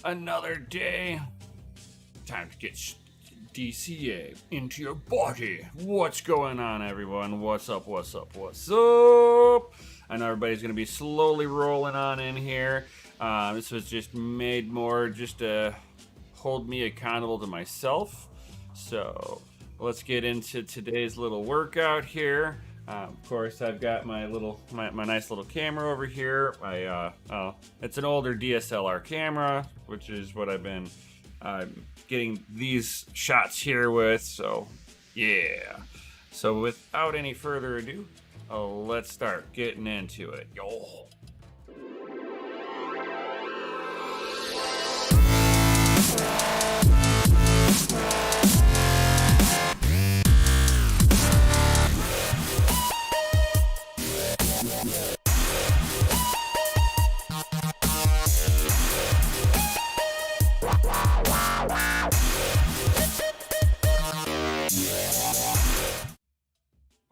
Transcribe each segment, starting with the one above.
Another day. Time to get DCA into your body. What's going on, everyone? What's up? What's up? What's up? I know everybody's going to be slowly rolling on in here. This was just made more just to hold me accountable to myself. So let's get into today's little workout here. Of course, I've got my nice little camera over here. It's an older DSLR camera, which is what I've been getting these shots here with. So, yeah. So, without any further ado, let's start getting into it. Yo.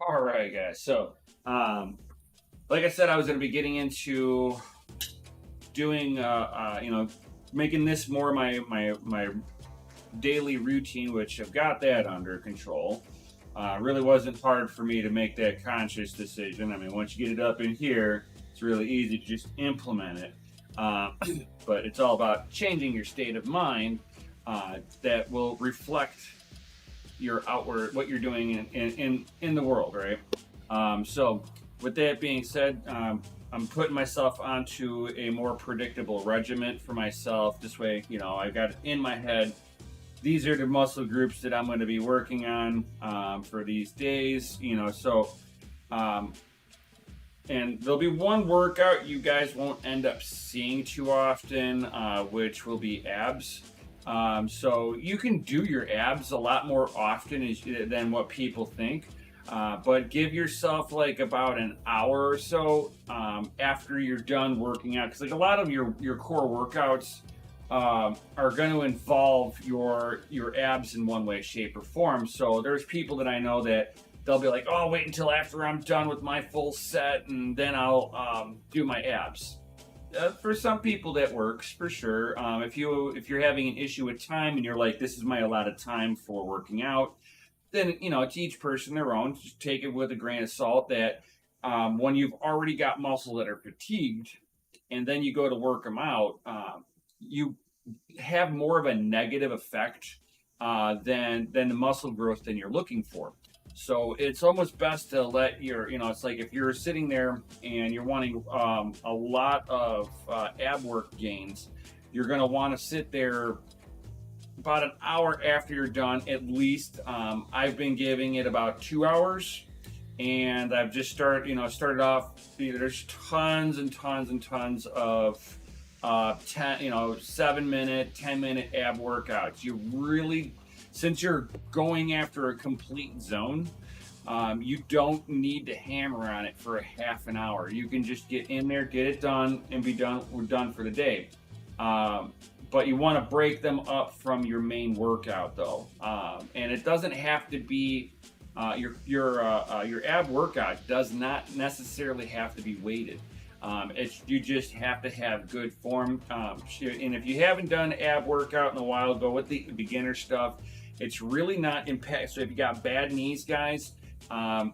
All right, guys. So, like I said, I was going to be getting into doing, making this more my daily routine, which I've got that under control. Really wasn't hard for me to make that conscious decision. I mean, once you get it up in here, it's really easy to just implement it. But it's all about changing your state of mind that will reflect your outward, what you're doing in the world, right? So with that being said, I'm putting myself onto a more predictable regimen for myself. This way, I've got in my head, these are the muscle groups that I'm going to be working on for these days, and there'll be one workout you guys won't end up seeing too often, which will be abs. So you can do your abs a lot more often than what people think. But give yourself like about an hour or so after you're done working out, because like a lot of your core workouts are going to involve your abs in one way, shape, or form. So there's people that I know that they'll be like, "Oh, wait until after I'm done with my full set, and then I'll do my abs." For some people that works for sure. If you're having an issue with time and you're like, "This is my allotted time for working out," then to each person their own. Just take it with a grain of salt that when you've already got muscles that are fatigued and then you go to work them out, you have more of a negative effect than the muscle growth than you're looking for. So it's almost best to let it's like if you're sitting there and you're wanting a lot of ab work gains, you're going to want to sit there about an hour after you're done, at least. I've been giving it about 2 hours, and I've just started off. There's tons and tons and tons of 7-minute, 10-minute ab workouts. You really, since you're going after a complete zone, you don't need to hammer on it for a half an hour. You can just get in there, get it done, and be done. We're done for the day. But you want to break them up from your main workout, though, and it doesn't have to be your ab workout does not necessarily have to be weighted. You just have to have good form. And if you haven't done ab workout in a while, go with the beginner stuff. It's really not impact. So if you got bad knees, guys, a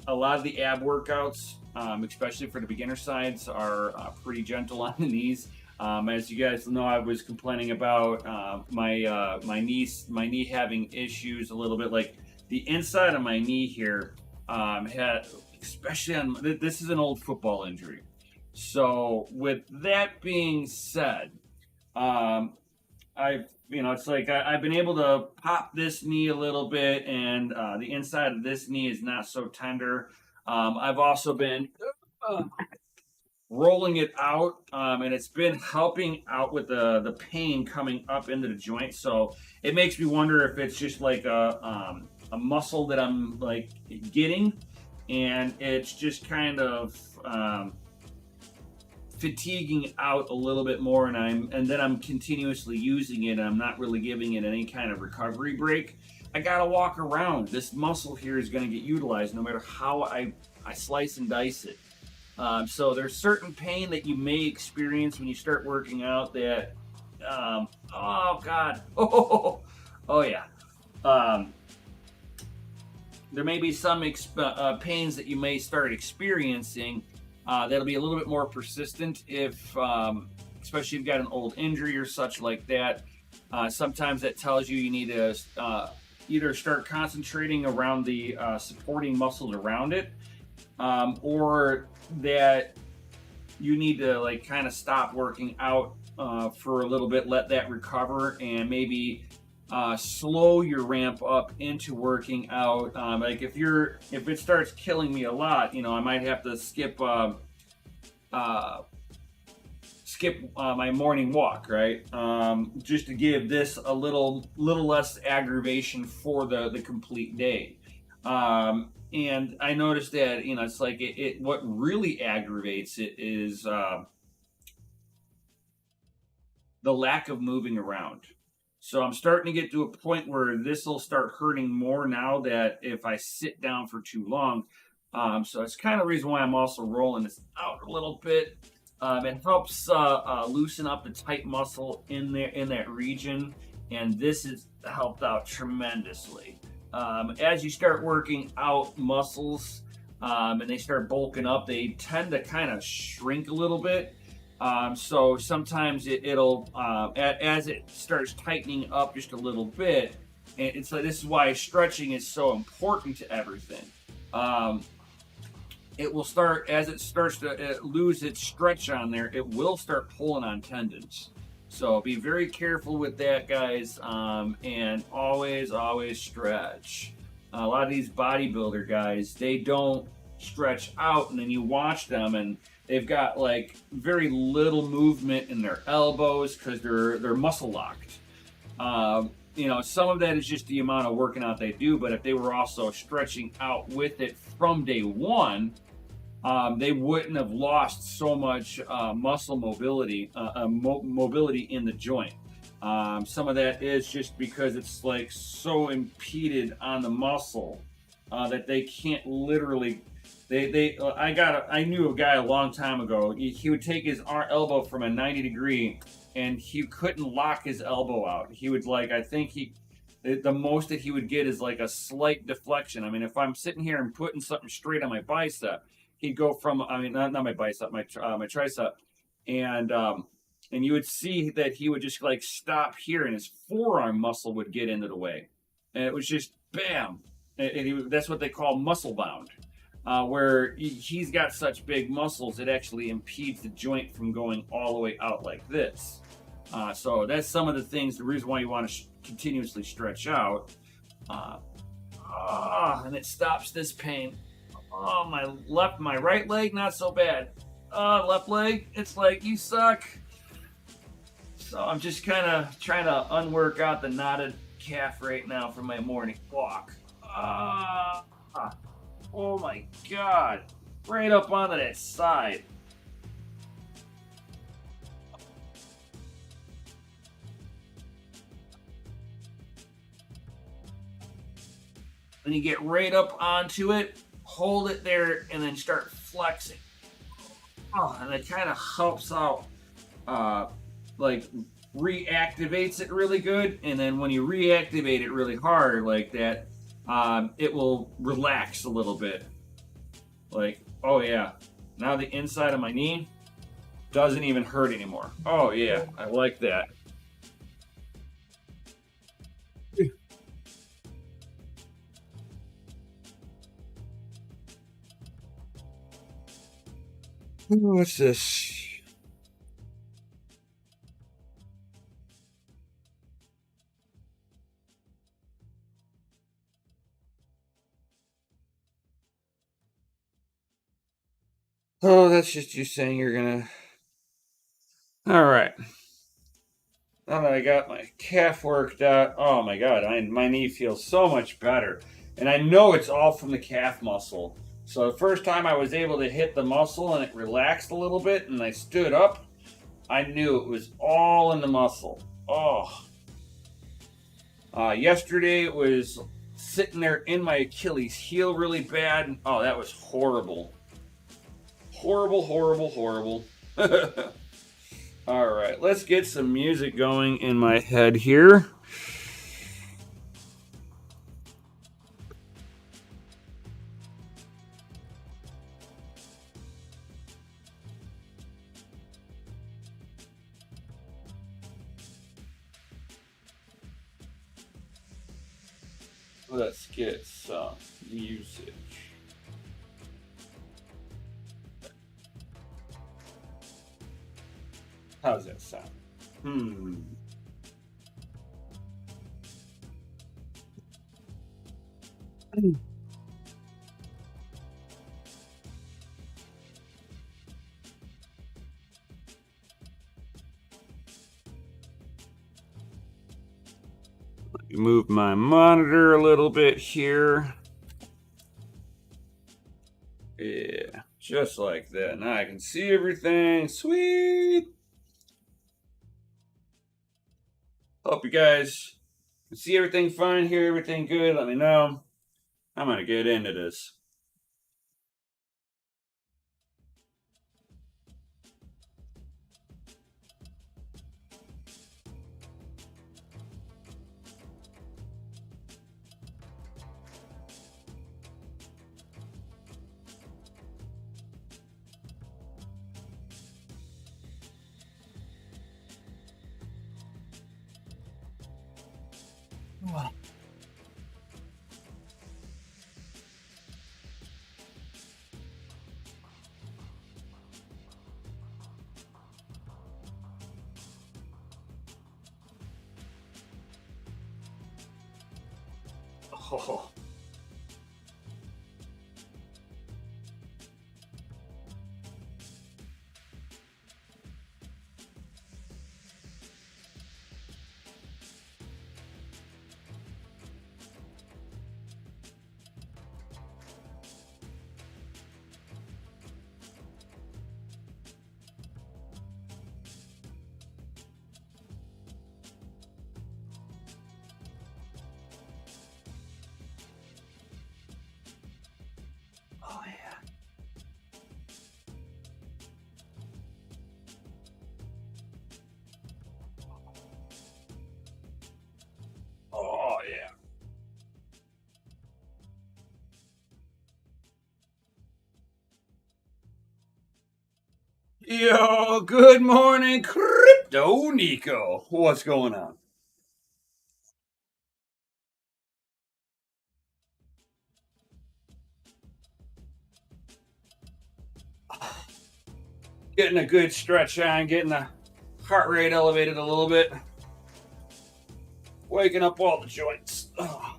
lot of the ab workouts, especially for the beginner sides, are pretty gentle on the knees. As you guys know, I was complaining about my knee having issues a little bit. Like the inside of my knee here had, especially on this is an old football injury. So with that being said, it's like I've been able to pop this knee a little bit, and the inside of this knee is not so tender. I've also been rolling it out, and it's been helping out with the pain coming up into the joint. So it makes me wonder if it's just like a muscle that I'm like getting, and it's just kind of fatiguing out a little bit more, and then I'm continuously using it, and I'm not really giving it any kind of recovery break. I gotta walk around. This muscle here is going to get utilized no matter how I slice and dice it. So there's certain pain that you may experience when you start working out that Oh God. Oh yeah. Um, there may be some pains that you may start experiencing that'll be a little bit more persistent if, especially if you've got an old injury or such like that. Sometimes that tells you need to either start concentrating around the supporting muscles around it, or that you need to like kind of stop working out for a little bit, let that recover, and maybe slow your ramp up into working out. Like if it starts killing me a lot, I might have to skip my morning walk, right? Just to give this a little less aggravation for the complete day. And I noticed that it's like what really aggravates it is the lack of moving around. So I'm starting to get to a point where this will start hurting more now that if I sit down for too long. So it's kind of the reason why I'm also rolling this out a little bit. It helps loosen up the tight muscle in there in that region, and this has helped out tremendously. As you start working out muscles and they start bulking up, they tend to kind of shrink a little bit. So sometimes it'll as it starts tightening up just a little bit, and it's like this is why stretching is so important to everything. It will start as it starts to lose its stretch on there. It will start pulling on tendons. So be very careful with that, guys, and always stretch. A lot of these bodybuilder guys, they don't stretch out, and then you watch them and they've got like very little movement in their elbows because they're muscle locked. Some of that is just the amount of working out they do, but if they were also stretching out with it from day one, they wouldn't have lost so much muscle mobility, mobility in the joint. Some of that is just because it's like so impeded on the muscle that they can't literally. I knew a guy a long time ago. He would take his elbow from a 90 degree, and he couldn't lock his elbow out. He would the most that he would get is like a slight deflection. I mean, if I'm sitting here and putting something straight on my bicep, he'd go from, not my bicep, my tricep, and you would see that he would just like stop here, and his forearm muscle would get into the way, and it was just bam, and that's what they call muscle bound. Where he's got such big muscles, it actually impedes the joint from going all the way out like this. So that's some of the things, the reason why you want to continuously stretch out. And it stops this pain. Oh, my right leg, not so bad. Left leg, it's like, you suck. So I'm just kind of trying to unwork out the knotted calf right now from my morning walk. Oh my God, right up onto that side. Then you get right up onto it, hold it there, and then start flexing. Oh, and it kind of helps out, like reactivates it really good. And then when you reactivate it really hard like that, it will relax a little bit. Like, oh yeah, now the inside of my knee doesn't even hurt anymore. Oh yeah, I like that. What's this? Oh, that's just you saying you're gonna. All right. Now that I got my calf worked out, oh my God, my knee feels so much better. And I know it's all from the calf muscle. So the first time I was able to hit the muscle and it relaxed a little bit and I stood up, I knew it was all in the muscle. Oh. Yesterday it was sitting there in my Achilles heel really bad. Oh, that was horrible. Horrible. All right, let's get some music going in my head here. Let's get some music. How's that sound? Hmm. Move my monitor a little bit here. Yeah, just like that. Now I can see everything. Sweet. Hope you guys can see everything fine, hear everything good. Let me know. I'm going to get into this. Oh. Oh, yeah. Oh, yeah. Yo, good morning, Crypto Nico. What's going on? Getting a good stretch on, getting the heart rate elevated a little bit. Waking up all the joints. Oh,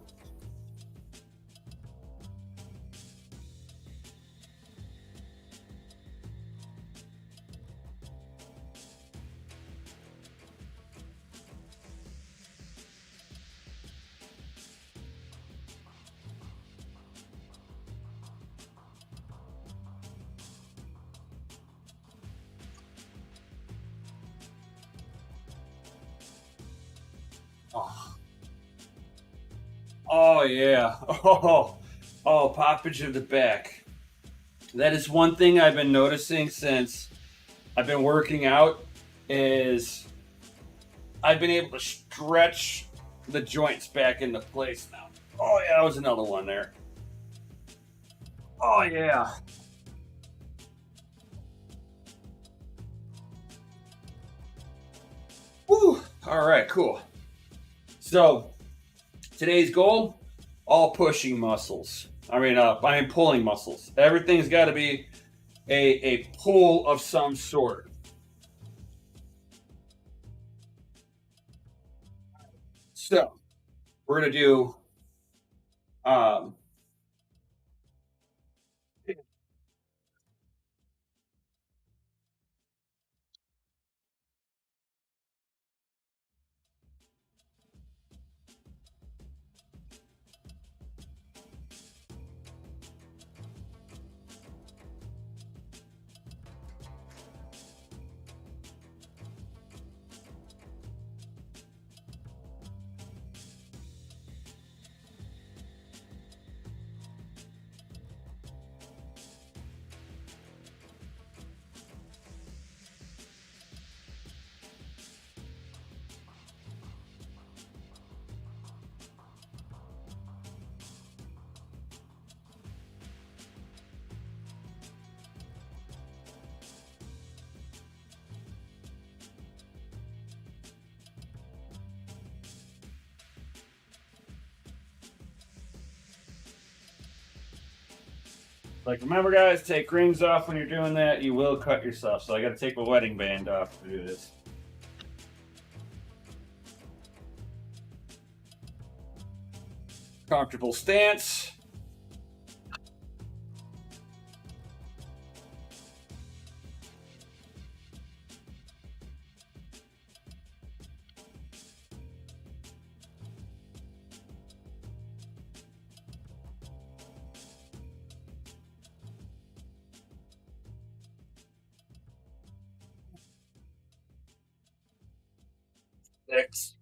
oh yeah. Oh, poppage of the back. That is one thing I've been noticing since I've been working out is I've been able to stretch the joints back into place now. Oh yeah, that was another one there. Oh yeah. Woo. All right, cool. So today's goal, all pushing muscles. I mean pulling muscles. Everything's got to be a pull of some sort. So we're gonna do um, Like, remember, guys, take rings off when you're doing that. You will cut yourself. So I got to take my wedding band off to do this. Comfortable stance. Six.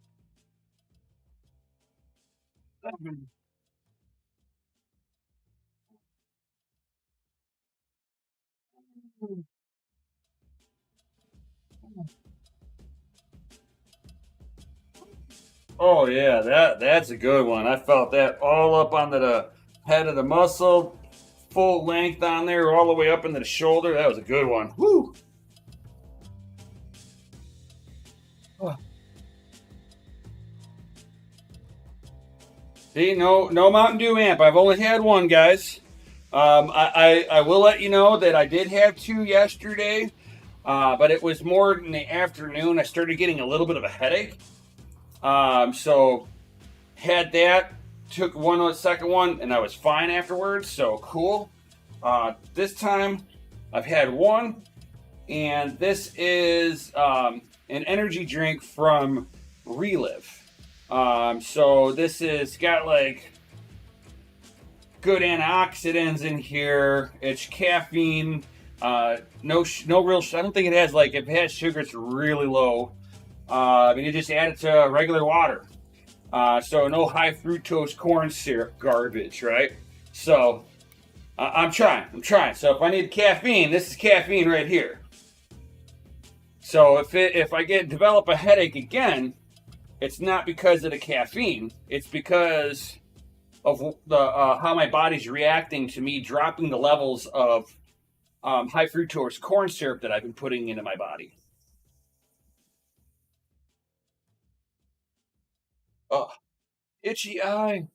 Oh yeah, that's a good one. I felt that all up onto the head of the muscle, full length on there, all the way up into the shoulder. That was a good one. Woo! See, no Mountain Dew amp. I've only had one, guys. I will let you know that I did have two yesterday, but it was more in the afternoon. I started getting a little bit of a headache. So had that, took one second one, and I was fine afterwards. So cool. This time I've had one, and this is an energy drink from Relive. So this is got like good antioxidants in here. It's caffeine. No real. I don't think it has like if it has sugar, it's really low. And you just add it to regular water. So no high fructose corn syrup garbage, right? So I'm trying. So if I need caffeine, this is caffeine right here. So if I develop a headache again, it's not because of the caffeine. It's because of the how my body's reacting to me dropping the levels of high fructose corn syrup that I've been putting into my body. Oh, itchy eye.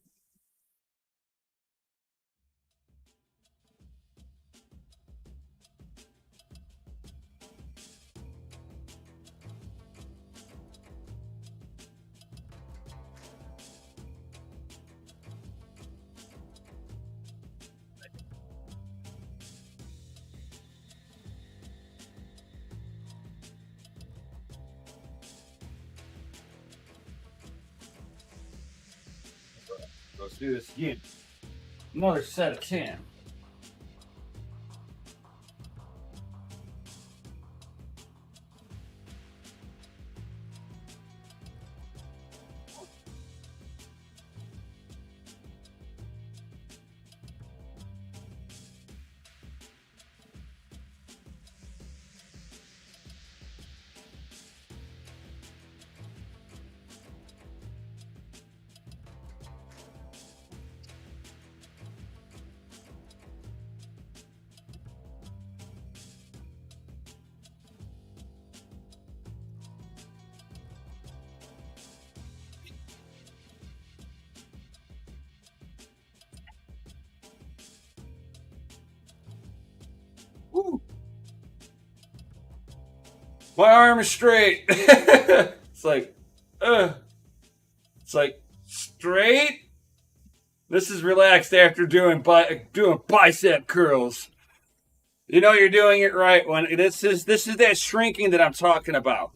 Let's do this again. Another set of 10. Woo. My arm is straight. It's like, it's like straight. This is relaxed after doing bicep curls. You know you're doing it right when this is that shrinking that I'm talking about.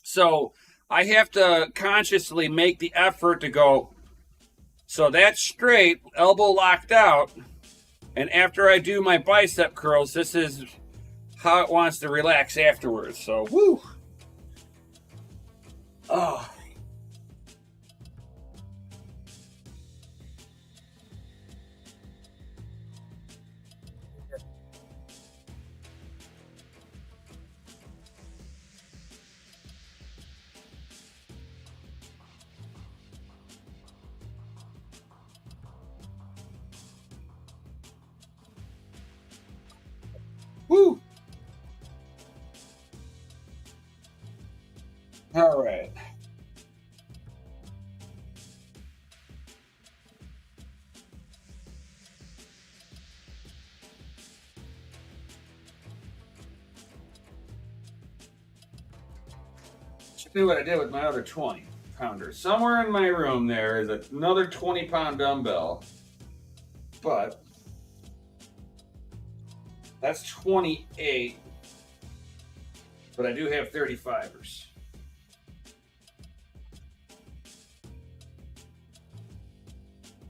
So I have to consciously make the effort to go. So that's straight, elbow locked out, and after I do my bicep curls, this is how it wants to relax afterwards. So woo. Oh. Woo. All right. me what I did with my other 20 pounder. Somewhere in my room there is another 20-pound dumbbell, but that's 28, but I do have 35ers.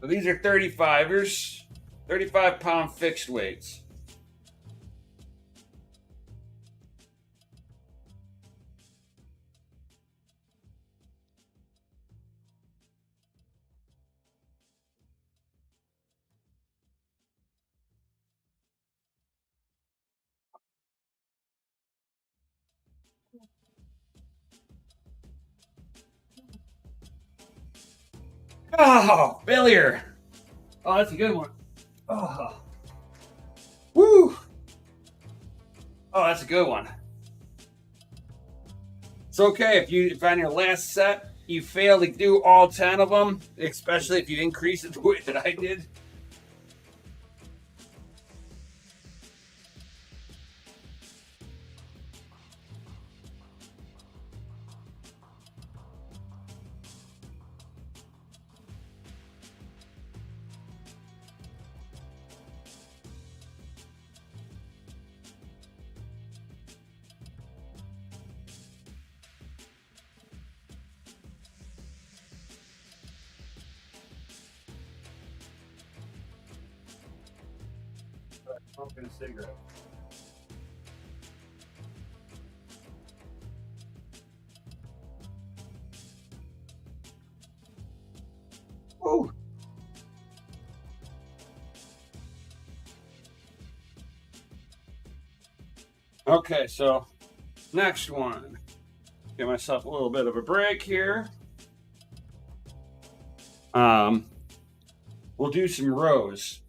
So these are 35ers, 35-pound fixed weights. Oh, failure. Oh, that's a good one. Oh. Woo. Oh, that's a good one. It's okay if on your last set you fail to do all 10 of them, especially if you increase it the way that I did. Smoking a cigarette. Woo. Okay, so next one. Give myself a little bit of a break here. We'll do some rows.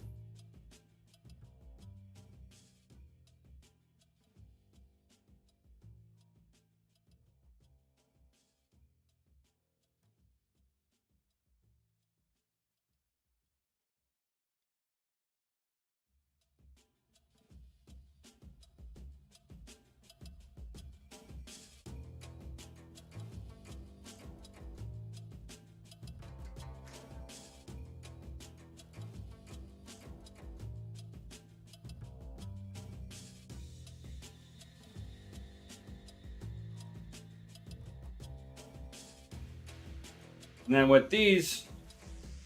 And then with these,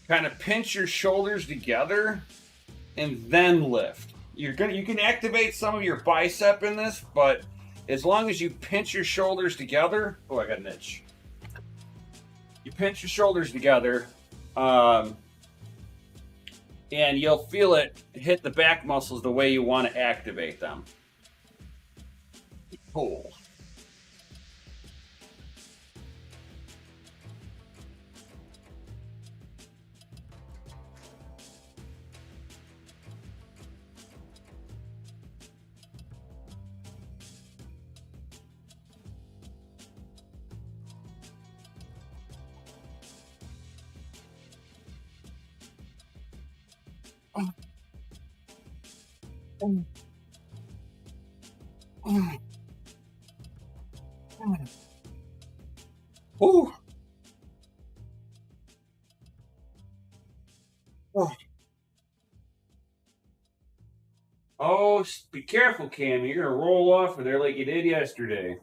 kind of pinch your shoulders together and then lift. You can activate some of your bicep in this, but as long as you pinch your shoulders together, oh, I got an itch. You pinch your shoulders together, and you'll feel it hit the back muscles the way you want to activate them. Pull. Ooh. Oh, be careful, Cam. You're going to roll off of there like you did yesterday.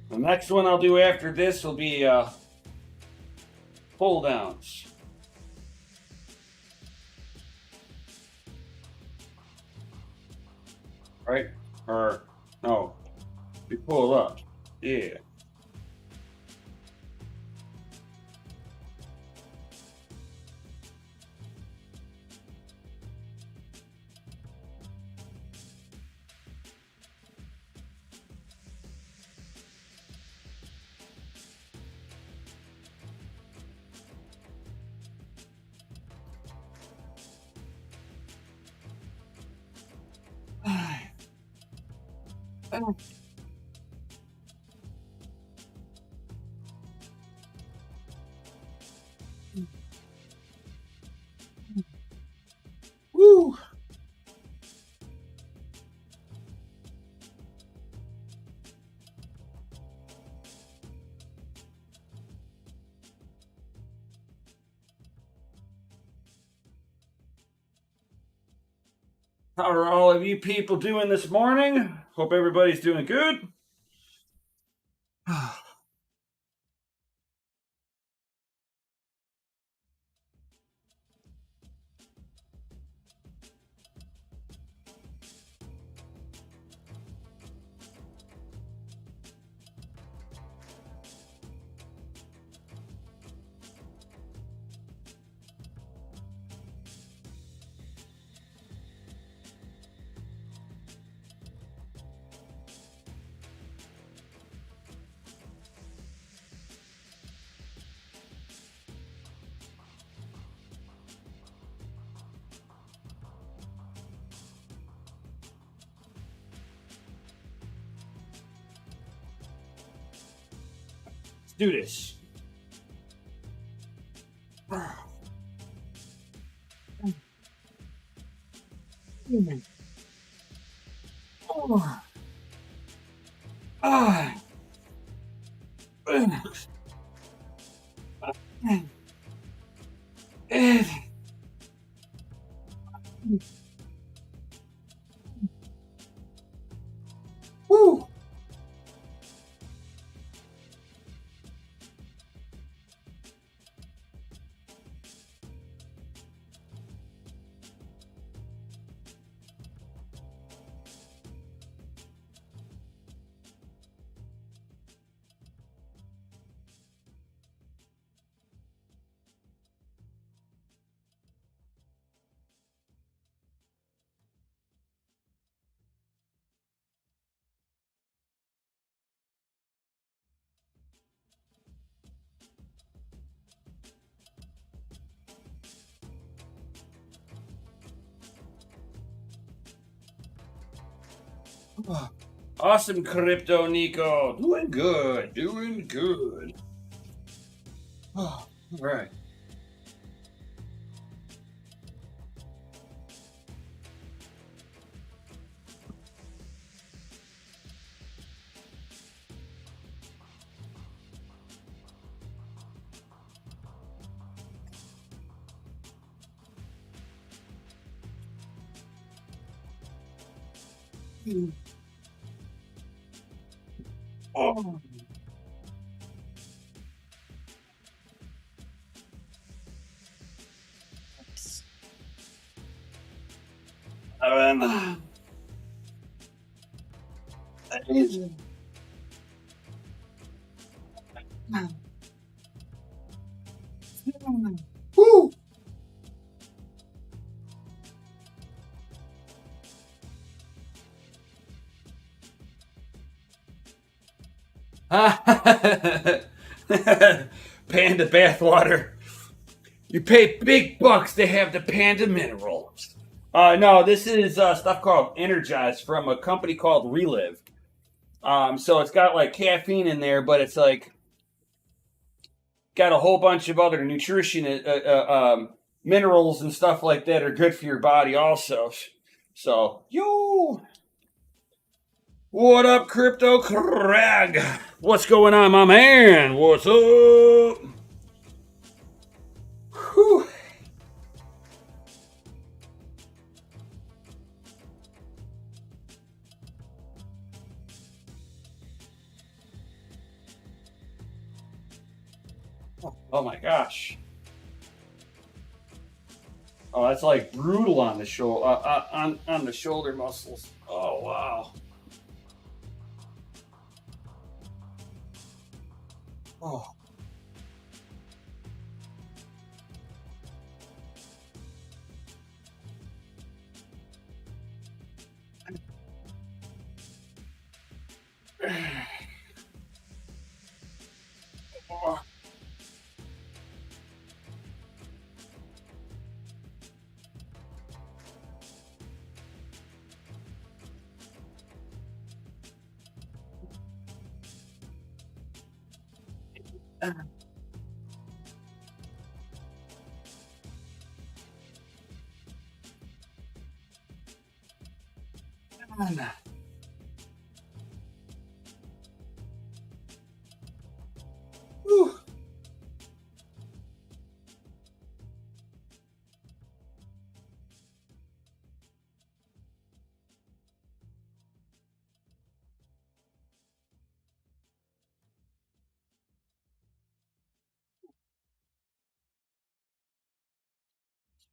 The next one I'll do after this will be pull downs. Right? Or, no, you pull up. Yeah. Woo! How are all of you people doing this morning? Hope everybody's doing good. Let's do this. Woo! Awesome, Crypto Nico. Doing good. Doing good. All right. Oh. Woo! Panda bathwater. You pay big bucks to have the panda minerals. No, this is stuff called Energize from a company called Relive. So it's got like caffeine in there, but it's like got a whole bunch of other nutrition, minerals and stuff like that are good for your body also. So, yo, what up, Crypto Crag? What's going on, my man? What's up? Whew. Oh my gosh. Oh, that's like brutal on the shoulder, on the shoulder muscles. Oh wow. Oh. Oh. Whew.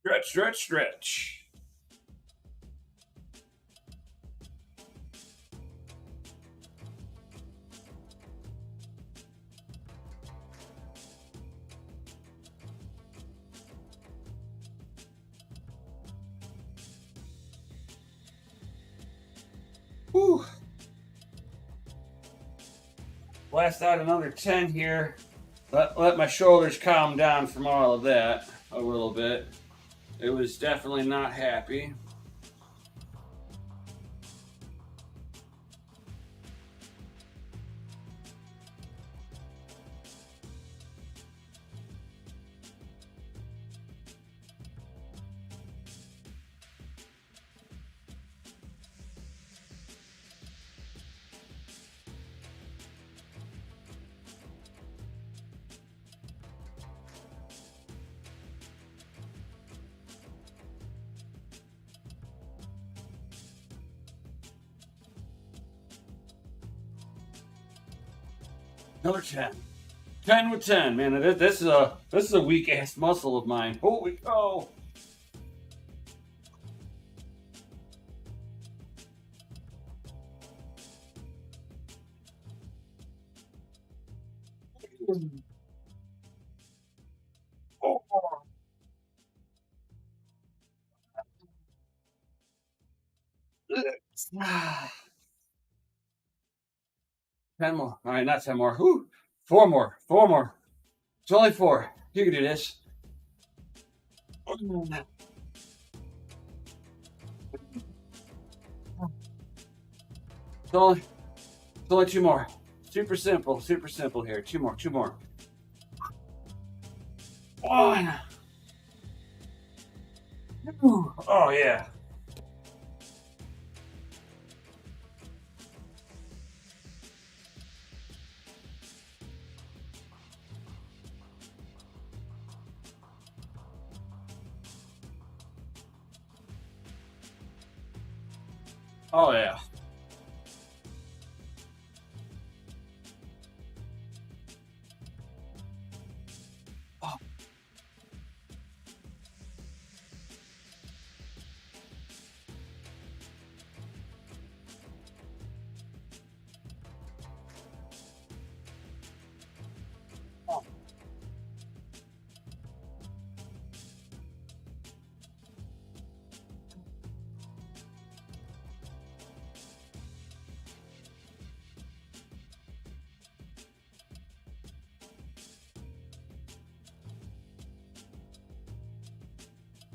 Stretch, stretch, stretch. Whew. Blast out another 10 here. Let my shoulders calm down from all of that a little bit. It was definitely not happy. Another 10. 10 with 10, man. This is a weak ass muscle of mine. Holy cow. Oh. Ah. 10 more. All right, not 10 more. Whew. 4 more. 4 more. It's only 4. You can do this. It's only 2 more. Super simple here. 2 more, 2 more. 1. Oh, yeah. Oh, yeah. Oh, oh.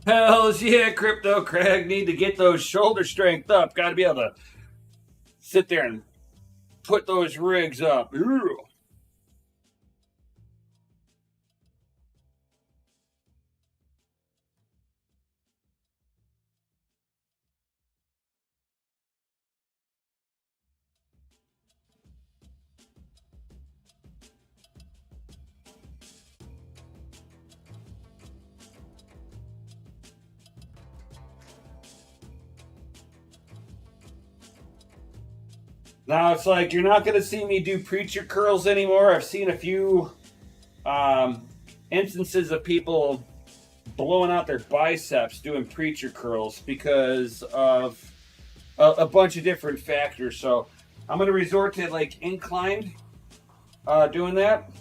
Hells yeah, Crypto Craig. Need to get those shoulder strength up. Got to be able to sit there and put those rigs up. Ew. Now it's like you're not going to see me do preacher curls anymore. I've seen a few um, instances of people blowing out their biceps doing preacher curls because of a bunch of different factors. So I'm going to resort to like inclined doing that.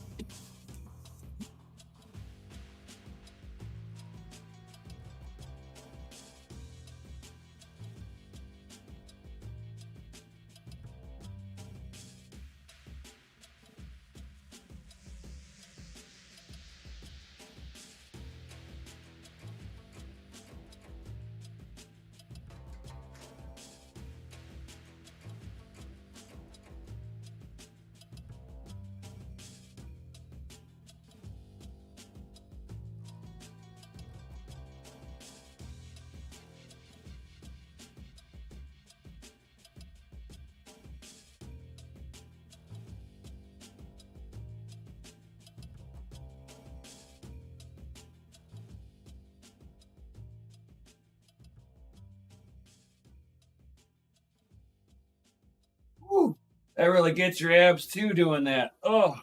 That really gets your abs too doing that. Oh.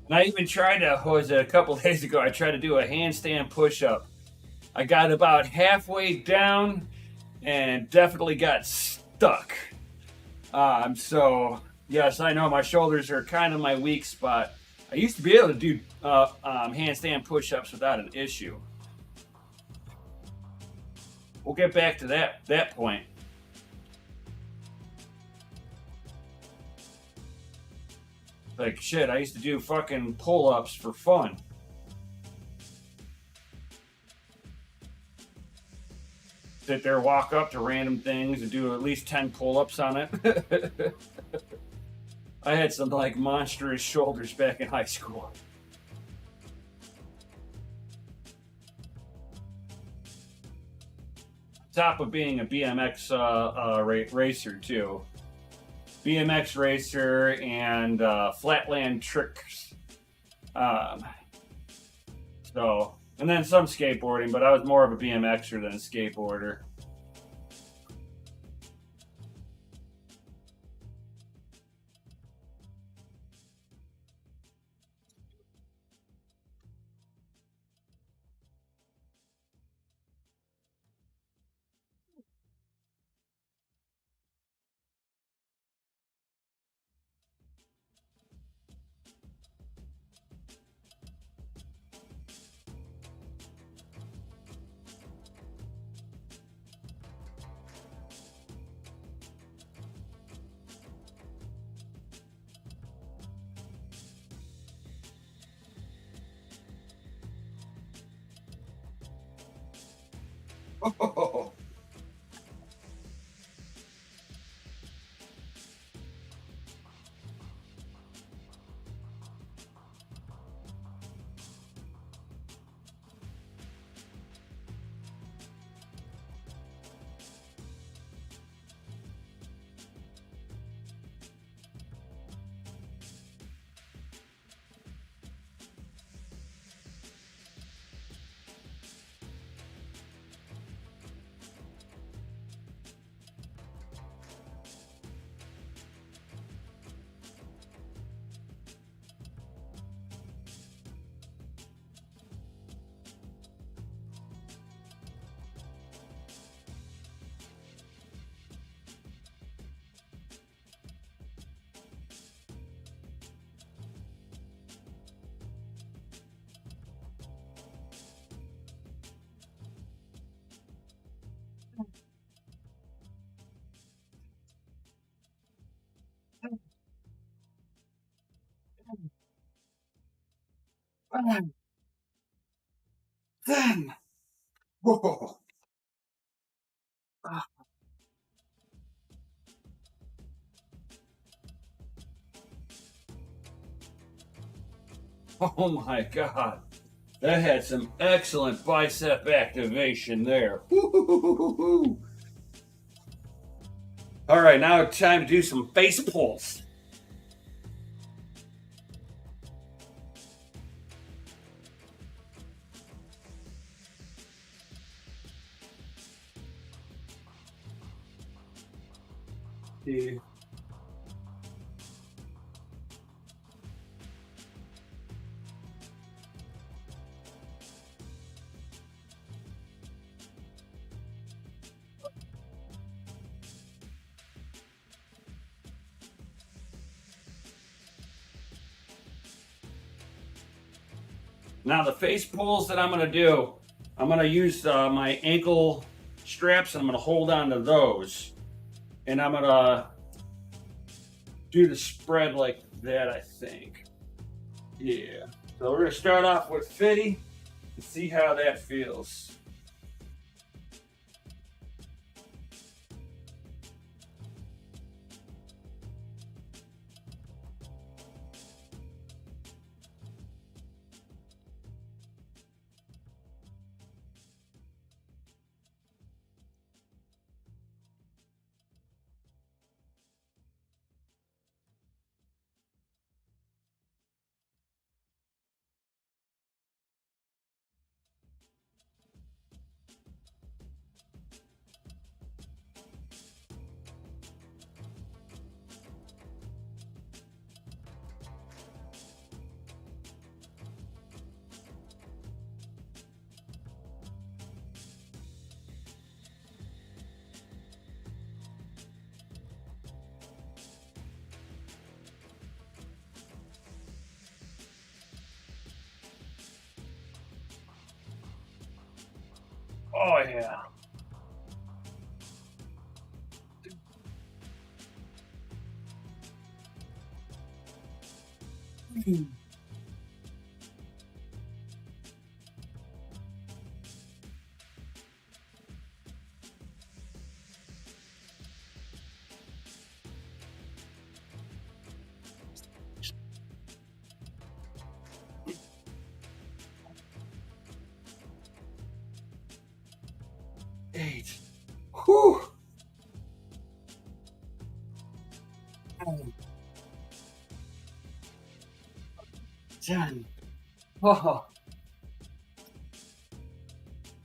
And I even tried to, what was it, a couple days ago, I tried to do a handstand push up. I got about halfway down and definitely got stuck. So, yes, I know my shoulders are kind of my weak spot. I used to be able to do handstand push ups without an issue. We'll get back to that point. Like shit, I used to do fucking pull-ups for fun. Sit there, walk up to random things, and do at least 10 pull-ups on it. I had some like monstrous shoulders back in high school. Top of being a BMX racer too. BMX racer and flatland tricks. Um, so, and then some skateboarding, but I was more of a BMXer than a skateboarder. Oh, then, whoa. Oh my god. That had some excellent bicep activation there. Woo-hoo-hoo-hoo-hoo. All right, now it's time to do some face pulls. Yeah. Now the face pulls that I'm gonna do, I'm gonna use my ankle straps and I'm gonna hold on to those. And I'm gonna do the spread like that, I think. Yeah. So we're gonna start off with 50 and see how that feels. Oh yeah. Eight. Whew. 10. Oh.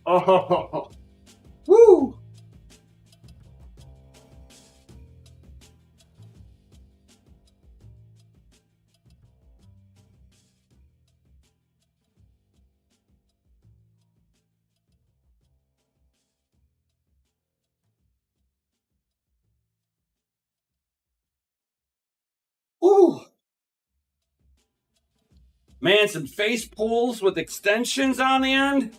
Oh. Woo. Woo. Man, some face pulls with extensions on the end.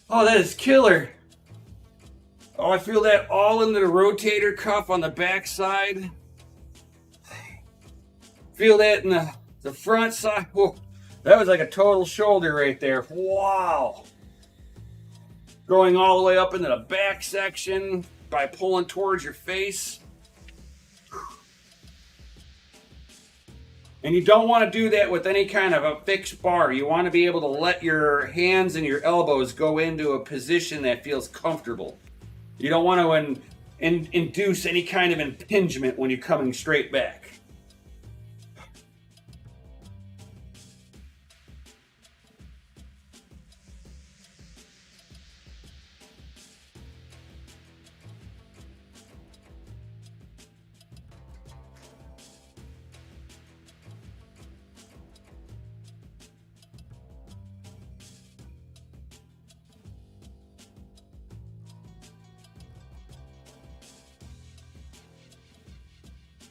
Oh, that is killer. Oh, I feel that all into the rotator cuff on the back side. Feel that in the front side. Whoa, that was like a total shoulder right there. Wow. Going all the way up into the back section by pulling towards your face. And you don't want to do that with any kind of a fixed bar. You want to be able to let your hands and your elbows go into a position that feels comfortable. You don't want to induce any kind of impingement when you're coming straight back.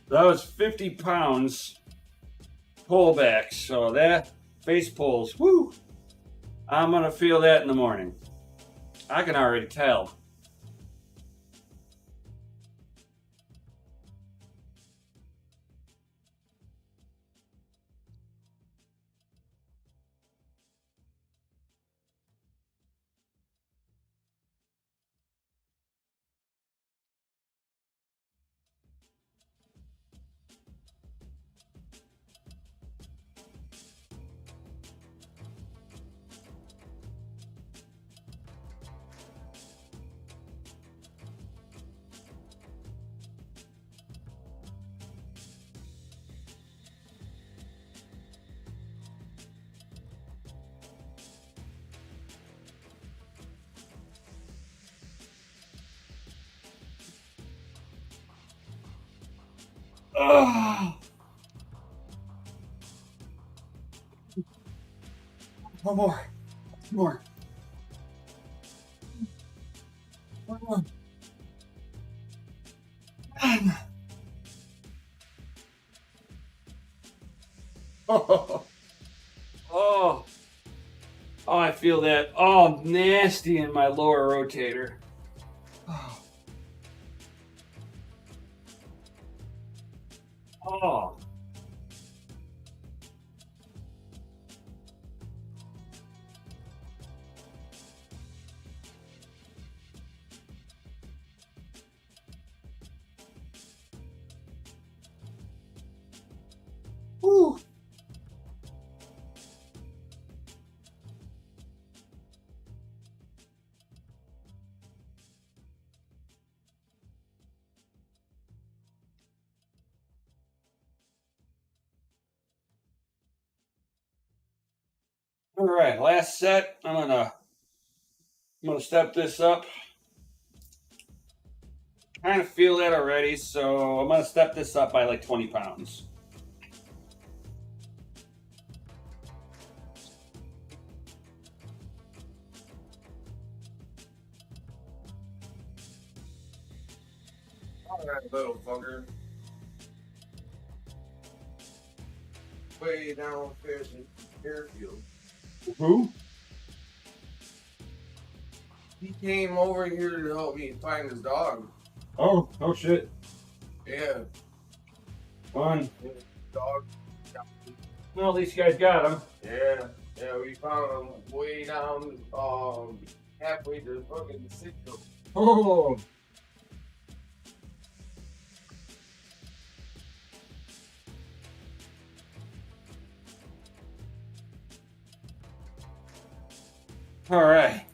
That was 50 pounds pullbacks. So that face pulls, whoo, I'm going to feel that in the morning. I can already tell. Oh, one more, more. One more. Oh, oh, oh, I feel that. Oh, nasty in my lower rotator. Oh, oh. Whew. All right, last set. I'm gonna step this up. Kind of feel that already, so I'm gonna step this up by like 20 pounds. All right, little fucker. Way downstairs in Fairfield. Who? He came over here to help me find his dog. Oh shit. Yeah, Fun. dog. Well, at least you guys got him. Yeah, we found him way down, halfway to the fucking signal. Oh. All right.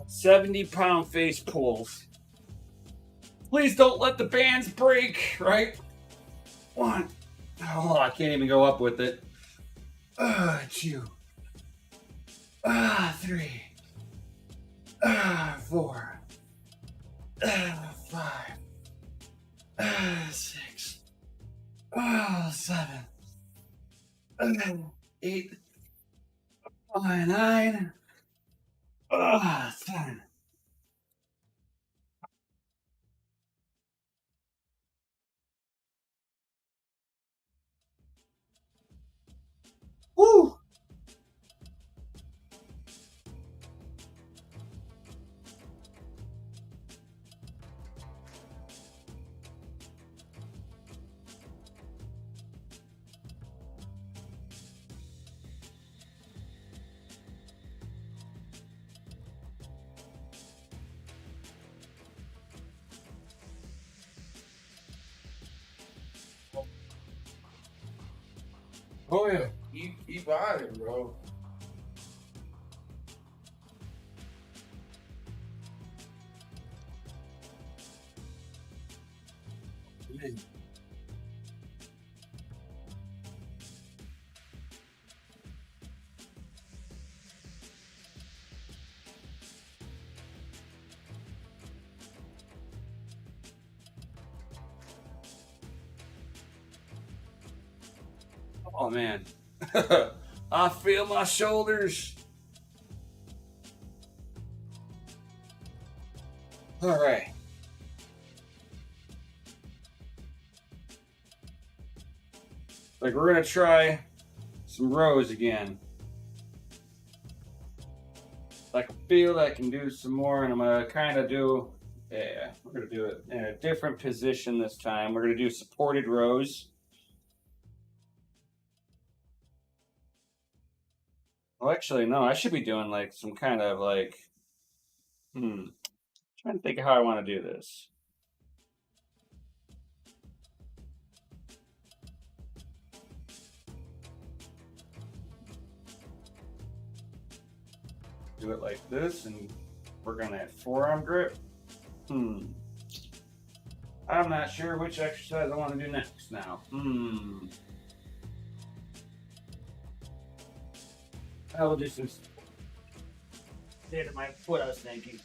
70-pound face pulls. Please don't let the bands break, right? 1. Oh, I can't even go up with it. 2. 3. 4. 5. 6. 7. 8. 9. 10. Woo! Oh yeah. Keep on it, bro. Oh man. I feel my shoulders. All right. Like we're gonna try some rows again. I can feel I can do some more, and I'm gonna kind of do. Yeah, we're gonna do it in a different position this time. We're gonna do supported rows. Well, actually, no. I should be doing like some kind of like. Trying to think of how I want to do this. Do it like this, and we're gonna have forearm grip. I'm not sure which exercise I want to do next now. I will do some. Stay to my foot, I was thinking.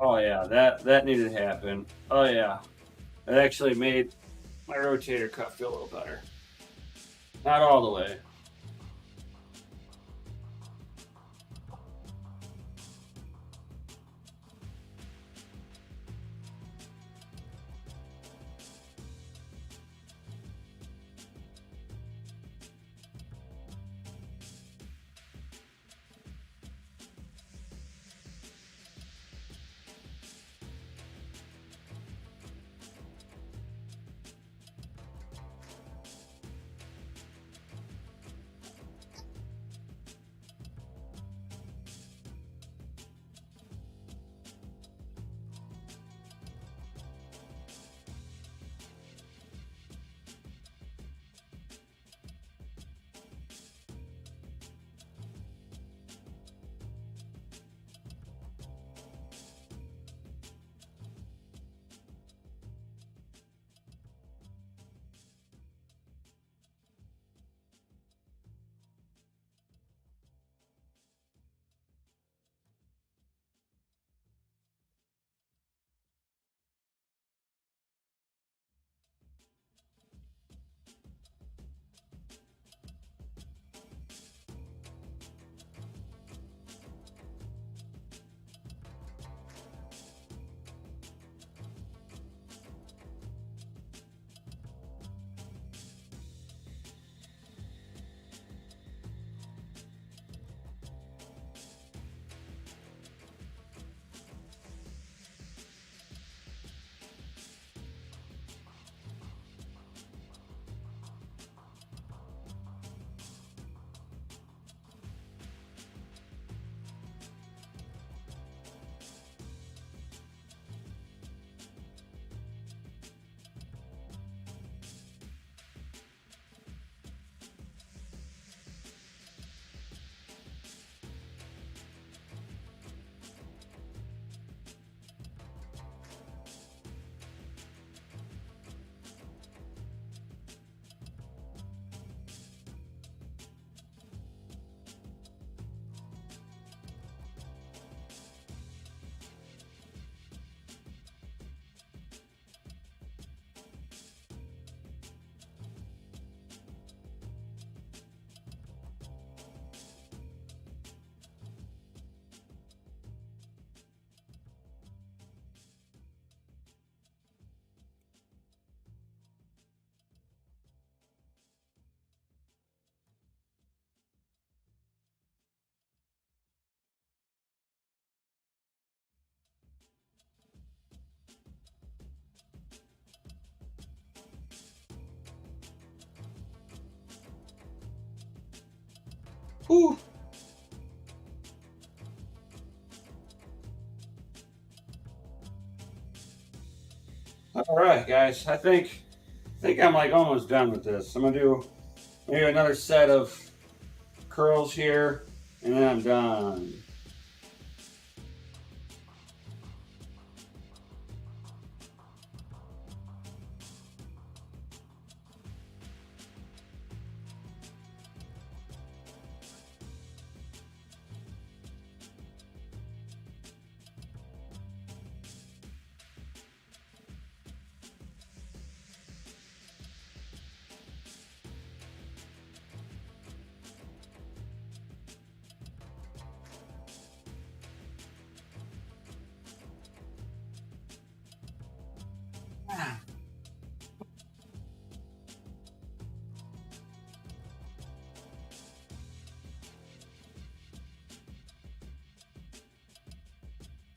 Oh yeah, that needed to happen. Oh yeah, it actually made my rotator cuff feel a little better. Not all the way. Whew. All right, guys. I think I'm like almost done with this. I'm gonna do maybe another set of curls here, and then I'm done.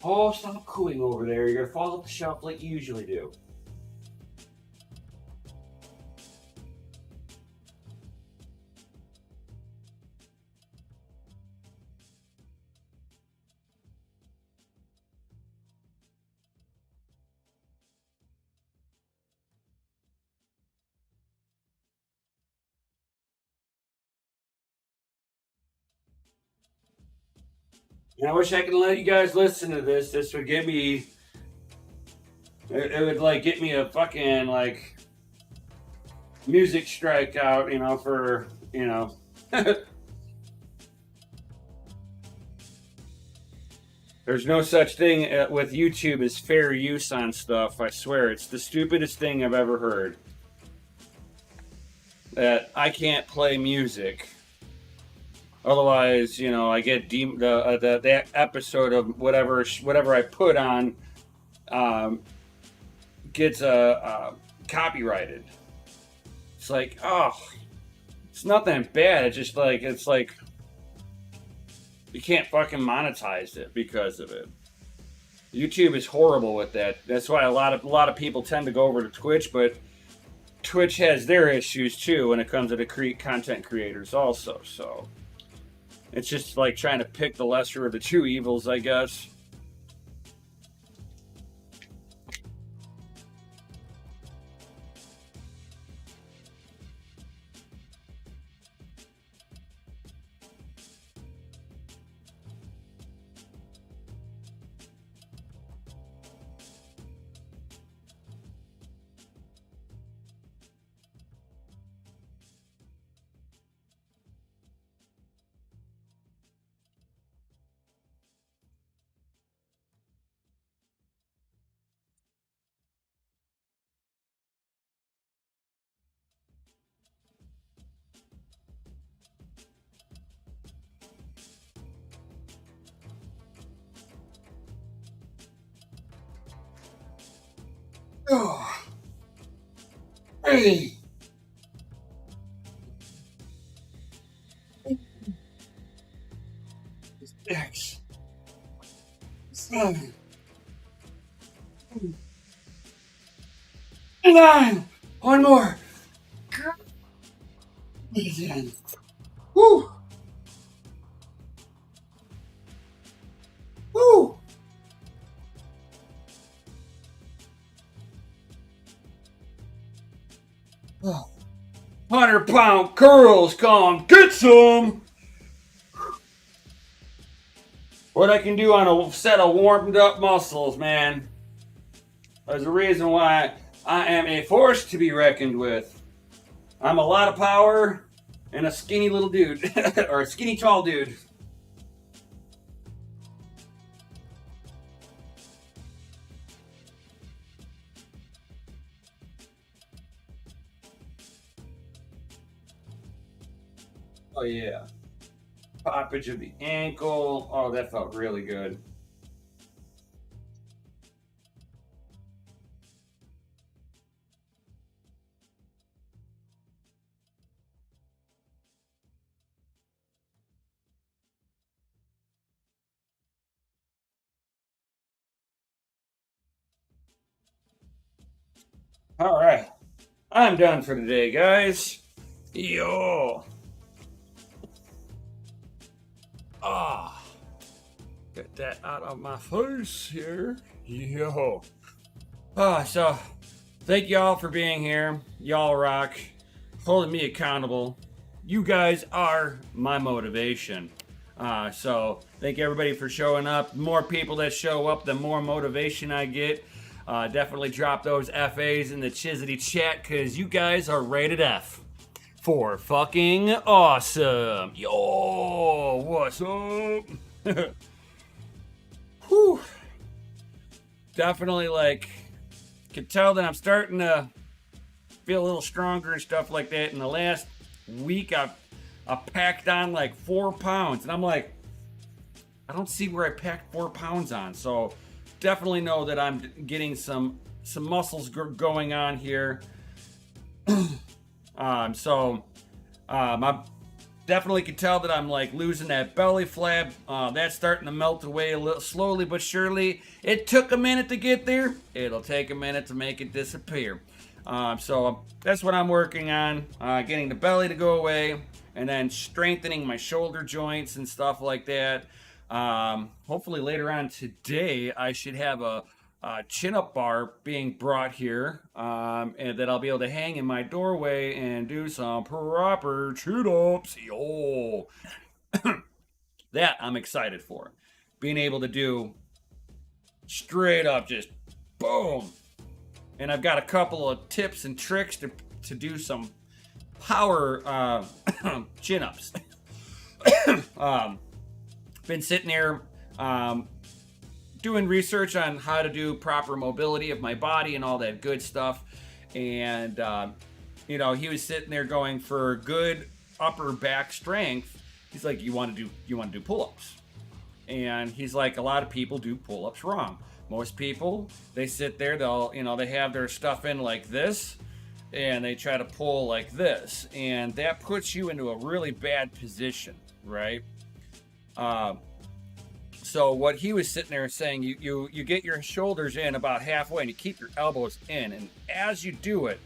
Oh, stop cooing over there. You're gonna fall off the shelf like you usually do. And I wish I could let you guys listen to this. This would get me. It would like get me a fucking like music strike out, for There's no such thing with YouTube as fair use on stuff. I swear, it's the stupidest thing I've ever heard. that I can't play music. Otherwise, I get that episode of whatever I put on um, gets copyrighted. It's like, oh, it's nothing bad. It's like you can't fucking monetize it because of it. YouTube is horrible with that. That's why a lot of people tend to go over to Twitch, but Twitch has their issues too when it comes to the content creators also. So it's just like trying to pick the lesser of the two evils, I guess. Oh, hey. Six, 7, 9. One more. 10. Woo! Woo! 100-pound curls, come get some. What I can do on a set of warmed up muscles, man. There's a reason why I am a force to be reckoned with. I'm a lot of power and a skinny little dude, or a skinny tall dude. Oh yeah. Poppage of the ankle. Oh, that felt really good. All right. I'm done for today, guys. Yo. Ah. Get that out of my face here. Yo. So thank y'all for being here. Y'all rock. Holding me accountable. You guys are my motivation. So thank everybody for showing up. The more people that show up, the more motivation I get. Definitely drop those FAs in the Chizzity chat because you guys are rated F for fucking awesome. Yo, what's up? Whew. Definitely can tell that I'm starting to feel a little stronger and stuff like that. In the last week, I packed on like 4 pounds, and I'm like, I don't see where I packed 4 pounds on. So definitely know that I'm getting some muscles going on here. I definitely can tell that I'm like losing that belly flab. That's starting to melt away a little slowly but surely. It took a minute to get there. It'll take a minute to make it disappear. So that's what I'm working on, getting the belly to go away and then strengthening my shoulder joints and stuff like that. Hopefully later on today, I should have a chin-up bar being brought here, and that I'll be able to hang in my doorway and do some proper chin-ups. Yo, that I'm excited for. Being able to do straight up, just boom. And I've got a couple of tips and tricks to do some power chin-ups. Been sitting there doing research on how to do proper mobility of my body and all that good stuff. And he was sitting there going for good upper back strength. He's like, you want to do pull-ups? And he's like, a lot of people do pull-ups wrong. Most people, they sit there, they have their stuff in like this, and they try to pull like this, and that puts you into a really bad position, right? So what he was sitting there saying, you get your shoulders in about halfway, and you keep your elbows in, and as you do it,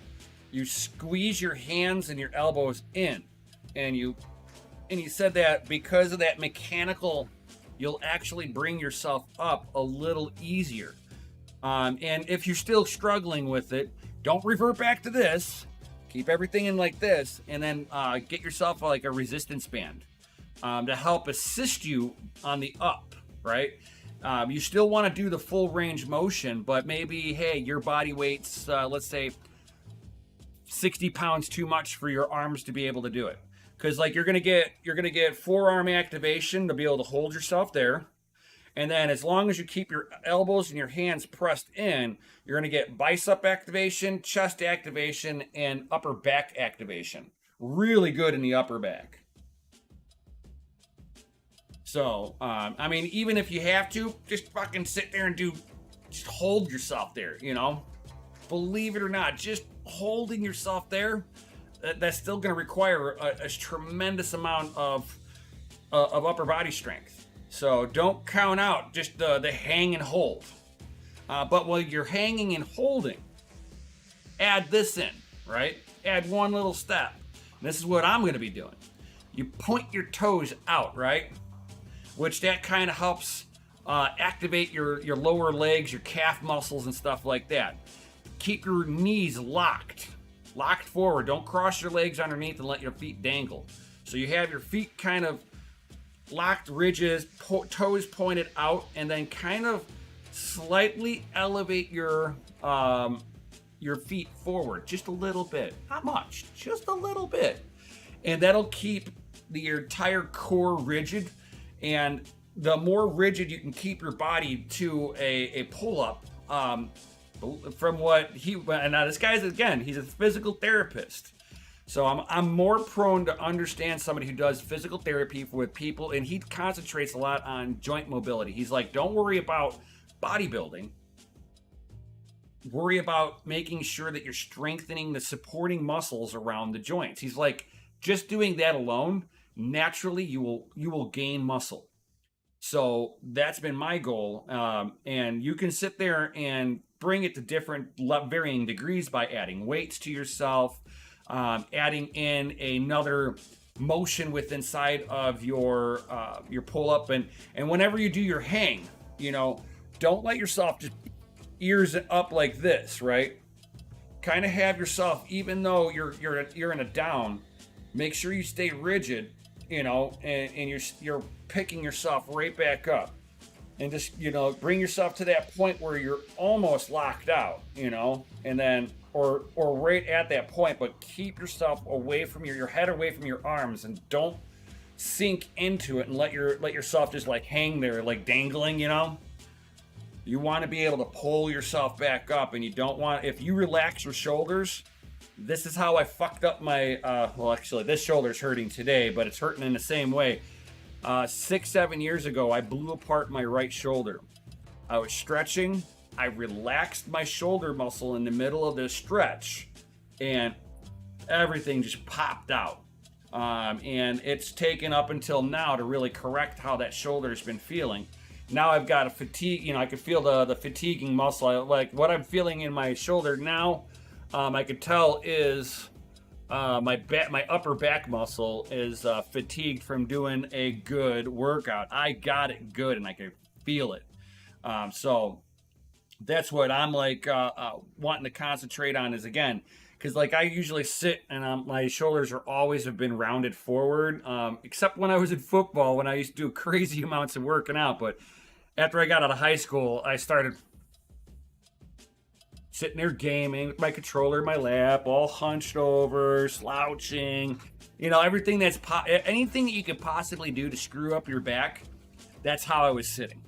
you squeeze your hands and your elbows in, and he said that because of that mechanical, you'll actually bring yourself up a little easier. And if you're still struggling with it, don't revert back to this. Keep everything in like this, and then get yourself like a resistance band to help assist you on the up, right? You still want to do the full range motion, but maybe, hey, your body weight's, let's say, 60 pounds too much for your arms to be able to do it. Because like you're gonna get forearm activation to be able to hold yourself there. And then as long as you keep your elbows and your hands pressed in, you're going to get bicep activation, chest activation, and upper back activation. Really good in the upper back. So, even if you have to, just fucking sit there and just hold yourself there, Believe it or not, just holding yourself there, that's still going to require a tremendous amount of upper body strength. So don't count out just the hang and hold. But while you're hanging and holding, add this in, right? Add one little step. And this is what I'm going to be doing. You point your toes out, right? Which that kind of helps activate your lower legs, your calf muscles and stuff like that. Keep your knees locked forward. Don't cross your legs underneath and let your feet dangle. So you have your feet kind of locked, rigid, toes pointed out, and then kind of slightly elevate your feet forward just a little bit. Not much, just a little bit. And that'll keep the entire core rigid. And the more rigid you can keep your body to a pull-up, from what and now this guy's, again, he's a physical therapist. So I'm more prone to understand somebody who does physical therapy with people, and he concentrates a lot on joint mobility. He's like, don't worry about bodybuilding. Worry about making sure that you're strengthening the supporting muscles around the joints. He's like, just doing that alone, naturally you will gain muscle. So that's been my goal. And you can sit there and bring it to different varying degrees by adding weights to yourself, adding in another motion with inside of your pull-up, and whenever you do your hang, don't let yourself just ears up like this, right? Kind of have yourself, even though you're in a down, make sure you stay rigid, and you're picking yourself right back up, and just bring yourself to that point where you're almost locked out, and then or right at that point, but keep yourself away from your head away from your arms, and don't sink into it and let yourself just like hang there like dangling. You want to be able to pull yourself back up, and you don't want, if you relax your shoulders, this is how I fucked up my actually this shoulder's hurting today, but it's hurting in the same way. 6-7 years ago, I blew apart my right shoulder. I was stretching, I relaxed my shoulder muscle in the middle of this stretch, and everything just popped out. And it's taken up until now to really correct how that shoulder's been feeling. Now I've got a fatigue, I can feel the fatiguing muscle. Like what I'm feeling in my shoulder now, I could tell is my upper back muscle is fatigued from doing a good workout. I got it good and I could feel it. So that's what I'm like wanting to concentrate on is, again, because like I usually sit and my shoulders are always have been rounded forward, except when I was in football, when I used to do crazy amounts of working out. But after I got out of high school, I started sitting there gaming with my controller in my lap, all hunched over, slouching, everything that's anything that you could possibly do to screw up your back. That's how I was sitting.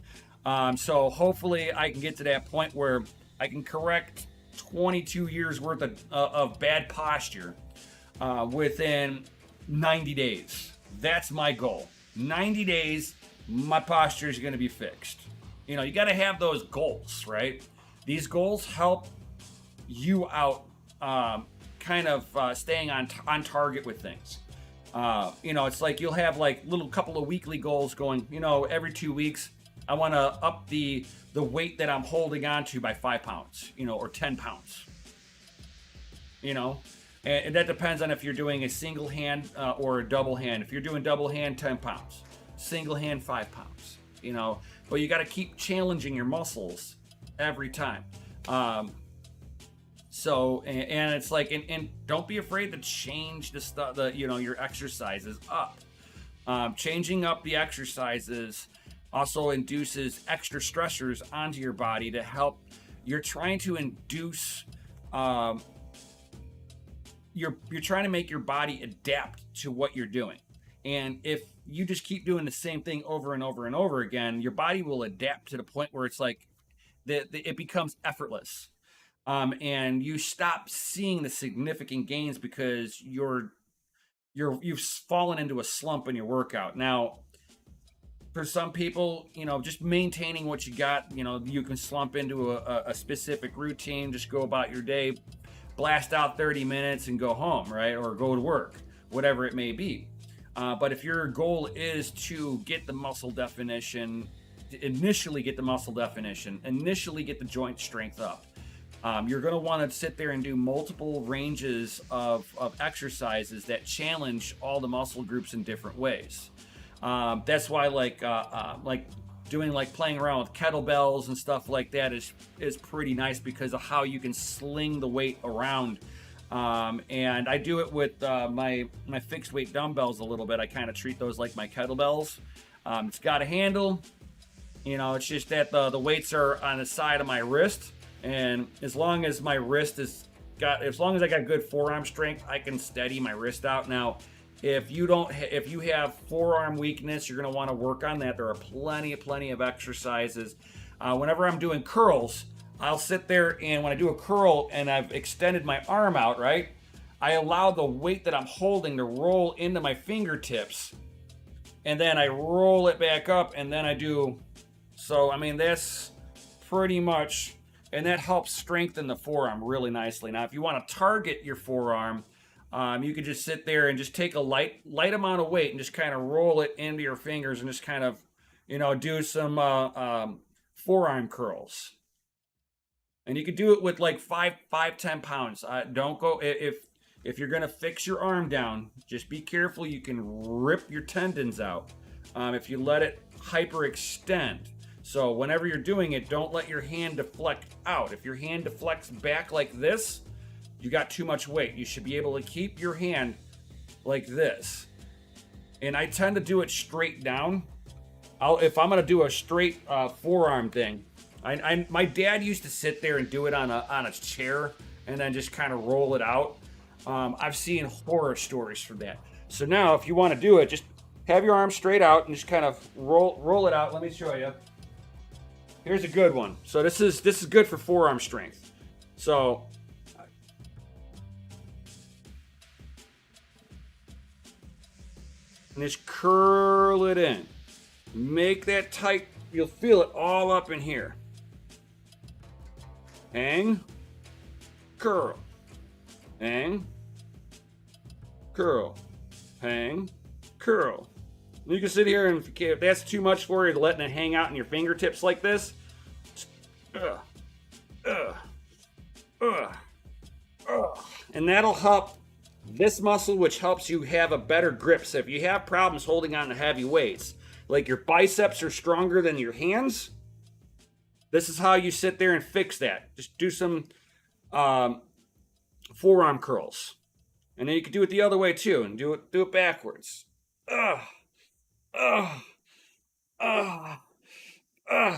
So hopefully I can get to that point where I can correct 22 years worth of bad posture within 90 days. That's my goal. 90 days, my posture is going to be fixed. You know, you got to have those goals, right? These goals help you out, kind of staying on target with things. You know, it's like you'll have like little couple of weekly goals going, you know, every 2 weeks, I want to up the weight that I'm holding on to by 5 pounds, you know, or 10 pounds, you know, and that depends on if you're doing a single hand or a double hand. If you're doing double hand, 10 pounds, single hand, 5 pounds, you know, but you got to keep challenging your muscles every time. So, and it's like, and don't be afraid to change the stuff, you know, your exercises up. Changing up the exercises also induces extra stressors onto your body to help. You're trying to induce, you're trying to make your body adapt to what you're doing. And if you just keep doing the same thing over and over and over again, your body will adapt to the point where it's like, it becomes effortless. And you stop seeing the significant gains because you've fallen into a slump in your workout. Now, for some people, you know, just maintaining what you got, you know, you can slump into a specific routine, just go about your day, blast out 30 minutes and go home, right? Or go to work, whatever it may be. But if your goal is to get the muscle definition, initially get the joint strength up, you're going to want to sit there and do multiple ranges of exercises that challenge all the muscle groups in different ways. That's why like doing like playing around with kettlebells and stuff like that is pretty nice because of how you can sling the weight around. And I do it with my fixed weight dumbbells a little bit. I kind of treat those like my kettlebells. It's got a handle, you know, it's just that the weights are on the side of my wrist. And as long as my wrist as long as I got good forearm strength, I can steady my wrist out. Now, if you have forearm weakness, you're going to want to work on that. There are plenty of exercises. Whenever I'm doing curls, I'll sit there and when I do a curl and I've extended my arm out, right? I allow the weight that I'm holding to roll into my fingertips and then I roll it back up and then I do. So, I mean, that's pretty much. And that helps strengthen the forearm really nicely. Now, if you want to target your forearm, you can just sit there and just take a light amount of weight and just kind of roll it into your fingers and just kind of, you know, do some forearm curls. And you can do it with like 10 pounds. Don't go, if you're going to fix your arm down, just be careful. You can rip your tendons out if you let it hyperextend. So whenever you're doing it, don't let your hand deflect out. If your hand deflects back like this, you got too much weight. You should be able to keep your hand like this. And I tend to do it straight down. If I'm going to do a straight forearm thing, my dad used to sit there and do it on a chair and then just kind of roll it out. I've seen horror stories for that. So now if you want to do it, just have your arm straight out and just kind of roll it out. Let me show you. Here's a good one. So this is good for forearm strength. So and just curl it in. Make that tight. You'll feel it all up in here. Hang, curl, hang, curl, hang, curl. You can sit here and if that's too much for you, letting it hang out in your fingertips like this, and that'll help this muscle, which helps you have a better grip. So if you have problems holding on to heavy weights, like your biceps are stronger than your hands, this is how you sit there and fix that. Just do some forearm curls, and then you can do it the other way too, and do it backwards.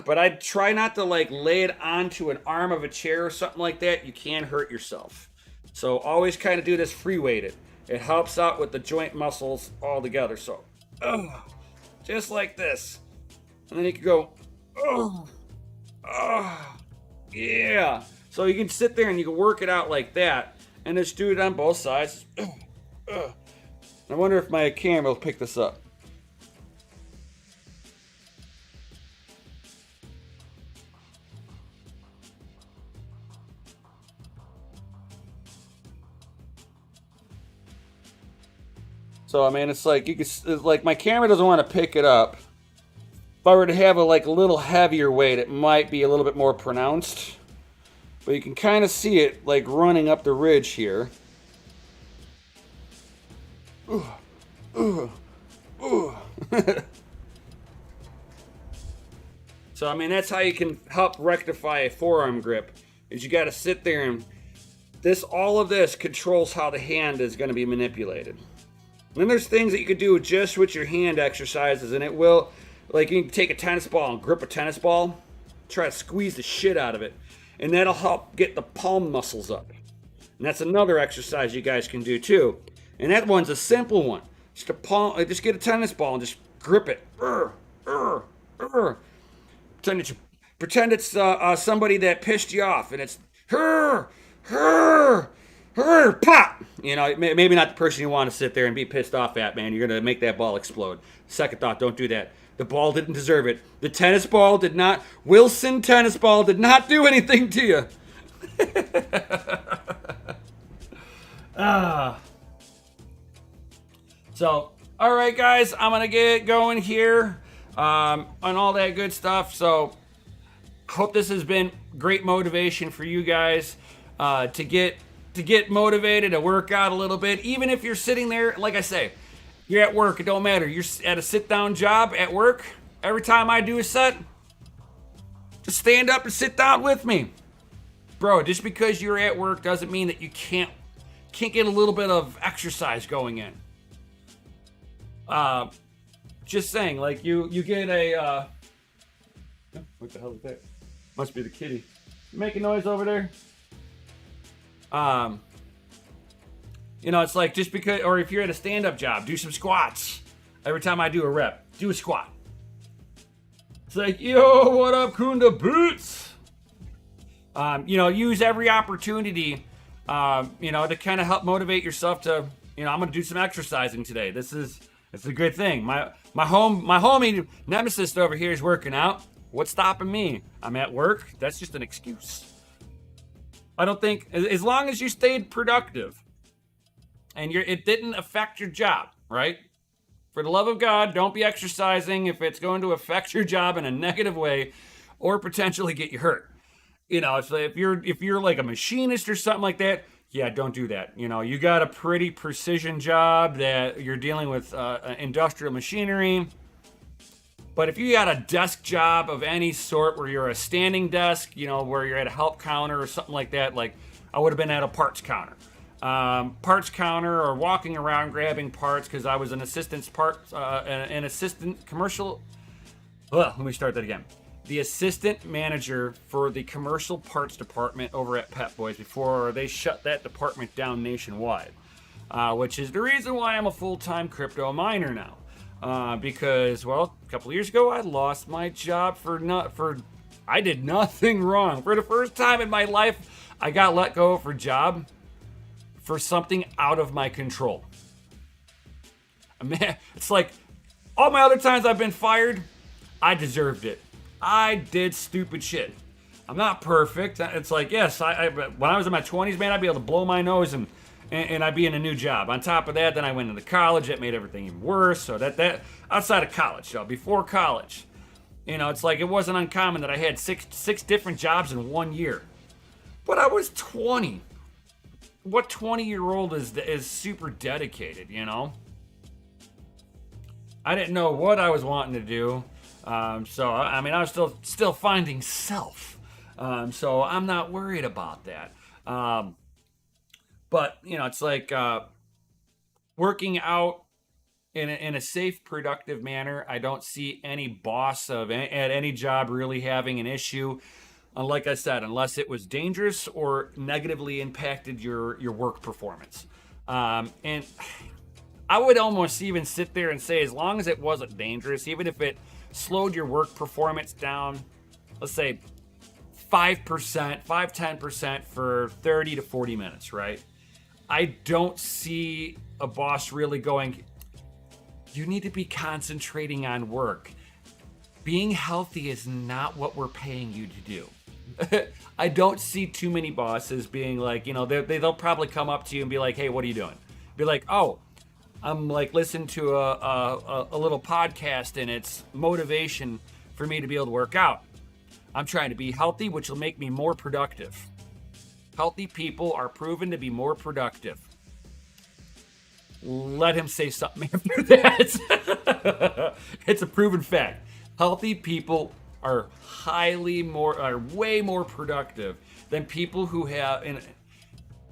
But I try not to like lay it onto an arm of a chair or something like that. You can hurt yourself. So always kind of do this free weighted. It helps out with the joint muscles all together. So, just like this. And then you can go, yeah. So you can sit there and you can work it out like that, and just do it on both sides. I wonder if my camera will pick this up. So I mean, it's like you can, like my camera doesn't want to pick it up. If I were to have a little heavier weight, it might be a little bit more pronounced. But you can kind of see it like running up the ridge here. Ooh, ooh, ooh. So I mean, that's how you can help rectify a forearm grip. Is you got to sit there and all of this controls how the hand is going to be manipulated. Then there's things that you could do just with your hand exercises, and it will, like you can take a tennis ball and grip a tennis ball, try to squeeze the shit out of it, and that'll help get the palm muscles up. And that's another exercise you guys can do too. And that one's a simple one. Just get a tennis ball and just grip it. Pretend it's somebody that pissed you off, and it's pop. You know, maybe not the person you want to sit there and be pissed off at, man. You're gonna make that ball explode. Second thought, don't do that. The ball didn't deserve it. The tennis ball did not. Wilson tennis ball did not do anything to you. So, all right, guys, I'm gonna get going here on all that good stuff. So, hope this has been great motivation for you guys to get motivated, to work out a little bit. Even if you're sitting there, like I say, you're at work, it don't matter. You're at a sit-down job at work. Every time I do a set, just stand up and sit down with me. Bro, just because you're at work doesn't mean that you can't get a little bit of exercise going in. Just saying, like you get a what the hell is that? Must be the kitty. You making noise over there? You know, it's like just because, or if you're at a stand-up job, do some squats. Every time I do a rep, do a squat. It's like, yo, what up, Kunda Boots? You know, use every opportunity, you know, to kind of help motivate yourself to, you know, I'm gonna do some exercising today. It's a good thing. My homie Nemesis over here is working out. What's stopping me? I'm at work. That's just an excuse. I don't think, as long as you stayed productive and it didn't affect your job, right? For the love of God, don't be exercising if it's going to affect your job in a negative way or potentially get you hurt. You know, if you're like a machinist or something like that, yeah, don't do that. You know, you got a pretty precision job that you're dealing with industrial machinery. But if you got a desk job of any sort where you're a standing desk, you know, where you're at a help counter or something like that, like I would have been at a parts counter. Or walking around grabbing parts because I was an assistant commercial. Let me start that again. The assistant manager for the commercial parts department over at Pep Boys before they shut that department down nationwide, which is the reason why I'm a full-time crypto miner now. Because, well, a couple of years ago, I lost my job I did nothing wrong. For the first time in my life, I got let go for job for something out of my control. Man, it's like all my other times I've been fired, I deserved it. I did stupid shit. I'm not perfect. It's like, yes, when I was in my 20s, man, I'd be able to blow my nose and I'd be in a new job. On top of that, then I went into college. That made everything even worse. So that outside of college, so before college, you know, it's like it wasn't uncommon that I had six different jobs in 1 year. But I was 20. What 20-year-old is super dedicated, you know? I didn't know what I was wanting to do. So I mean, I was still finding self. So I'm not worried about that. But, you know, it's like working out in a safe, productive manner. I don't see any boss at any job really having an issue. Like I said, unless it was dangerous or negatively impacted your work performance. And I would almost even sit there and say, as long as it wasn't dangerous, even if it slowed your work performance down, let's say 5%, 10% for 30 to 40 minutes, right? I don't see a boss really going, you need to be concentrating on work. Being healthy is not what we're paying you to do. I don't see too many bosses being like, they'll probably come up to you and be like, hey, what are you doing? Be like, oh, I'm like listening to a little podcast and it's motivation for me to be able to work out. I'm trying to be healthy, which will make me more productive. Healthy people are proven to be more productive. Let him say something after that. It's a proven fact. Healthy people are way more productive than people who have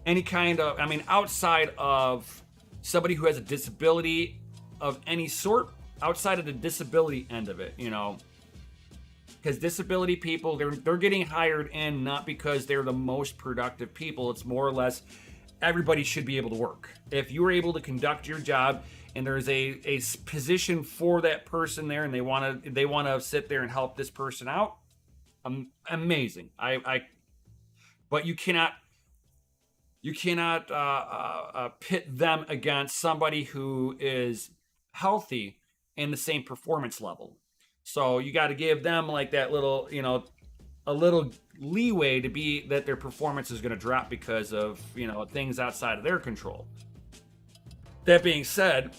any kind of, outside of somebody who has a disability of any sort, outside of the disability end of it, because disability people, they're getting hired in not because they're the most productive people. It's more or less everybody should be able to work. If you're able to conduct your job and there's a position for that person there and they want to sit there and help this person out, amazing. But you cannot pit them against somebody who is healthy in the same performance level. So you got to give them like that little, a little leeway to be that their performance is going to drop because of, things outside of their control. That being said,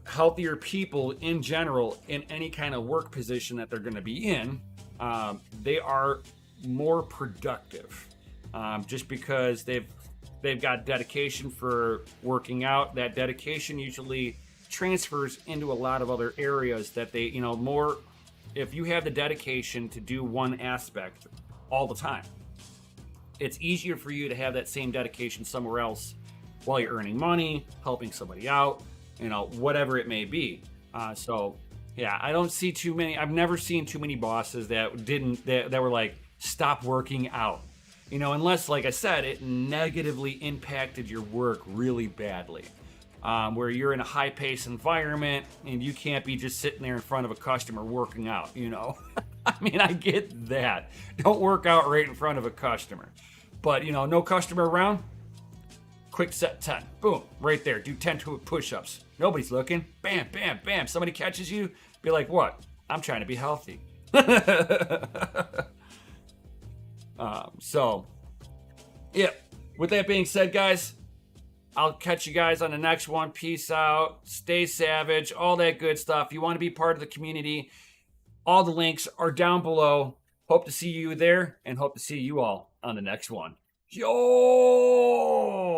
healthier people in general in any kind of work position that they're going to be in, they are more productive, just because they've got dedication for working out. That dedication usually transfers into a lot of other areas that they, more. If you have the dedication to do one aspect all the time, it's easier for you to have that same dedication somewhere else while you're earning money, helping somebody out, whatever it may be. So yeah, I don't see too many. I've never seen too many bosses that were like, stop working out, unless, like I said, it negatively impacted your work really badly. Where you're in a high-paced environment and you can't be just sitting there in front of a customer working out, I get that. Don't work out right in front of a customer. But, no customer around, quick set 10. Boom, right there. Do 10 push-ups. Nobody's looking. Bam, bam, bam. Somebody catches you, be like, what? I'm trying to be healthy. So, yeah. With that being said, guys, I'll catch you guys on the next one. Peace out. Stay savage. All that good stuff. You want to be part of the community, all the links are down below. Hope to see you there and hope to see you all on the next one. Yo!